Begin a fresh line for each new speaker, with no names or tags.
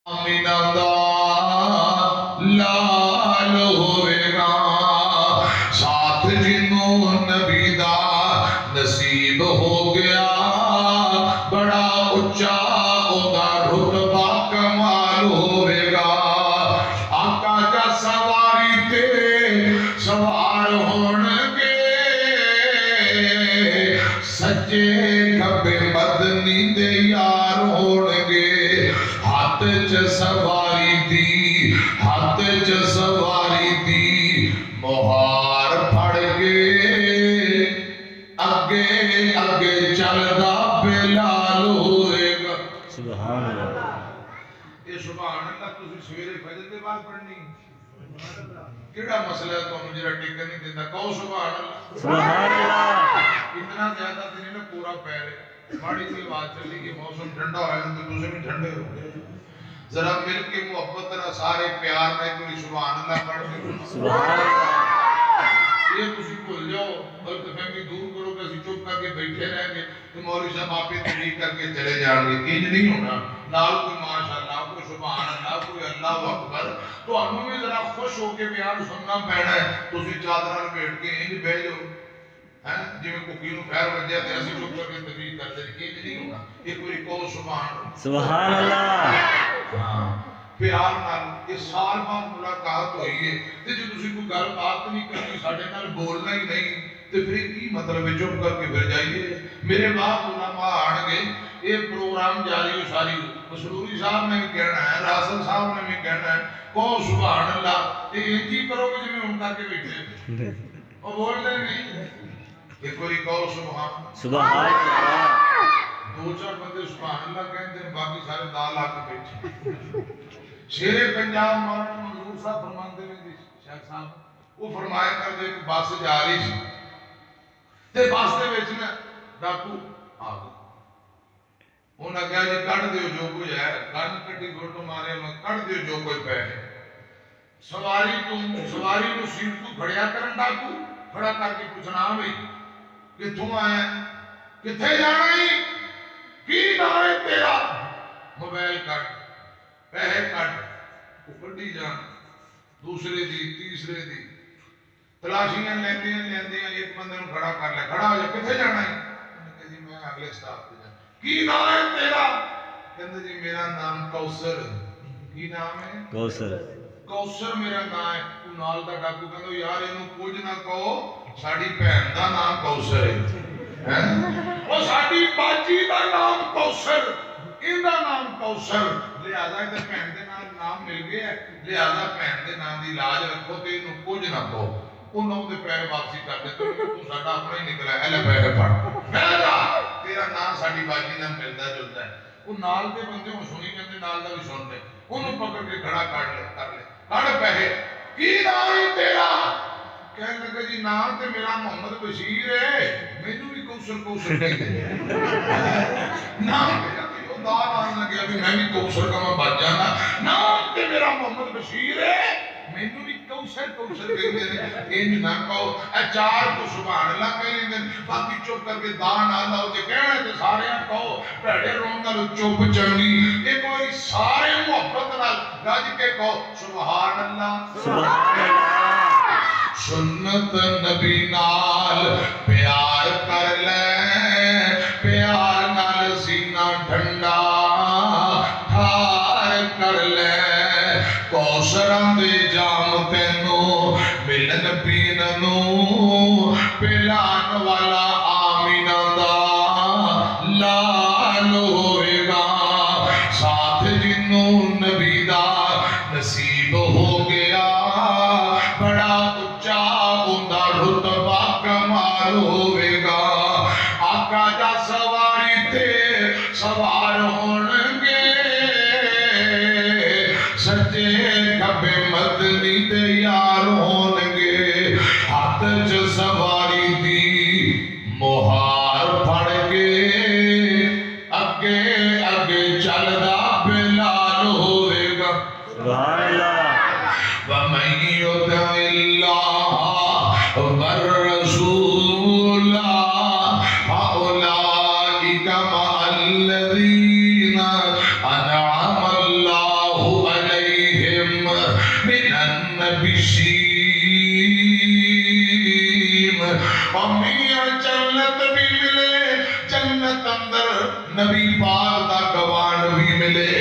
آمینہ دا لال ہوئے گا ساتھ جنوں نبی دا نصیب ہو گیا بڑا اچھا اوندا رتبہ کمال ہوئے گا آقا جا سواری تے سوار ہونگے سچے کھبے مدنی دے یار ہونگے ہاتھ چ سواری دی ہاتھ چ سواری دی مہار پھڑ کے اگے اگے چلدا بلال ہوئے گا
سبحان اللہ
یہ سبحان اللہ تسی سویرے فجر دے بعد پڑھنی کیڑا مسئلہ ہے تو مجھے ٹکن نہیں دیتا کہو سبحان اللہ
سبحان اللہ
اتنا زیادہ دن نے پورا پیر ہے بڑی سی بات چلی کہ موسم ٹھنڈا ہے تو دوسرے بھی ٹھنڈے ہو گئے ذرا مل کے محبت نہ سارے پیار میں کوئی سبحان اللہ پڑھ دے
سبحان اللہ
یہ کسی بھول جاؤ غلط فہمی دور کرو کہ اسی چپ کر کے بیٹھے رہیں گے تو مولوی صاحب آپ تبلیغ کر کے چلے جان گے انج نہیں ہونا نال کوئی ماشاءاللہ کوئی سبحان اللہ کوئی اللہ اکبر تو ہمیں بھی ذرا خوش ہو کے بیان سننا پینا ہے تو اسی چادر بیٹھ کے انج بہ جاؤ جی میں کوکی نو خیر وجہ تے اسی چپ کر کے تبلیغ کرتے ہیں انج نہیں ہونا ایک باری کہو
سبحان اللہ
ہاں پیار نال اس سال بعد ملاقات ہوئی ہے تے جو تسی کوئی گل بات نہیں کرنی ساڈے نال بولنا ہی نہیں تے پھر کی مطلب ہے چپ کر کے پھر جائیے میرے بعد علماء آن گے یہ پروگرام جاری ہو ساری مسروری صاحب نے بھی کہنا ہے راسل صاحب نے بھی کہنا ہے کہو سبحان اللہ تے انجی کرو گے جو میں ان کر کے بیٹھے اور بول دیں نہیں ایک کوئی کہو
سبحان اللہ
دو چار بندے سبحان اللہ کہتے ہیں باقی سارے دال آ کے بیٹھے شیر پنجاب مولانا منظور صاحب فرماندے میں جی شیخ صاحب وہ فرمایا کر دے کہ بس جا رہی سی تے بس دے وچ نا ڈاکو آ گئے انہاں کہا جی کڈ دیو جو کوئی ہے گن کٹی فوٹو مارے میں کڈ دیو جو کوئی پے سواری نو سیٹ تو کھڑیا کرن ڈاکو کھڑا کر کے پوچھنا بھئی کتھوں آیا کتھے جانا ہے کی نام ہے تیرا موبائل کٹ پیسے کٹ وہ کڈی جان دوسرے دی تیسرے دی تلاشیاں لیندیاں ایک بندے نو کھڑا کر لیا کھڑا ہو جا کتھے جانا ہے کہ جی میں اگلے سٹاپ پہ جانا کی نام ہے تیرا کہندے جی میرا نام کوثر کی نام ہے
کوثر
کوثر میرا نام ہے تو نال دا ڈاکو کہندا یار اینو کچھ نہ کہو ساڈی بہن دا نام کوثر ہے وہ ساڈی باجی دا نام کوثر ایندا نام کوثر لہذا تے بہن دے نام مل گیا لہذا بہن دے نام دی لاج رکھو تے اینو کچھ نہ کہو انہوں دے پیسے واپسی کر دے تو ساڈا اپنا ہی نکلا ہے لے پیسے پڑھ تیرا نام ساڈی باجی نال ملدا جلدا ہے وہ نال دے بندے ہوں سنی جاندے نال دا بھی سنتے انہوں پکڑ کے کھڑا کر لے کڑ پیسے کی نام ہے تیرا کہنے لگا جی نام تے میرا محمد بشیر ہے مینوں بھی کوثر کہتے نام میرا دار آنے لگیا بھی میں بھی کوثر کا میں بچ جانا نام تے میرا محمد بشیر ہے مینوں بھی کوثر کہتے ہیں انج نہ کہو اے چار کو سبحان اللہ کہہ لیندے باقی چپ کر کے دان آ لاؤ تے کہنے تے سارے کہو بھڑے رون نال چپ چنگی ایک کوئی سارے محبت نال گج کے کہو سبحان اللہ
سبحان اللہ
سنت نبی نال پیار کر لے پیار نال سینہ ٹھنڈا ٹھار کر لے کوثراں دے جام تینوں ملن پین نوں پلان والا آمینہ دا لال ہوئے گا ساتھ جنوں نبی دا نصیب ہو گیا بڑا اچھا اوندا رتبہ کمال ہوئے گا آقا جا سواری تے سوار ہونگے سچے کھبے مدنی تے یار ہونگے ہاتھ چ سواری دی مہار پھڑ کے اگے اگے چلدا بلال ہوئے گا
سبحان اللہ
وَمَن يُطِعِ اللَّهَ وَالرَّسُولَ فَأُولَٰئِكَ مَعَ الَّذِينَ أَنْعَمَ اللَّهُ نبشیم امیاں جنت بھی ملے جنت اندر نبی پاک دا گوان بھی ملے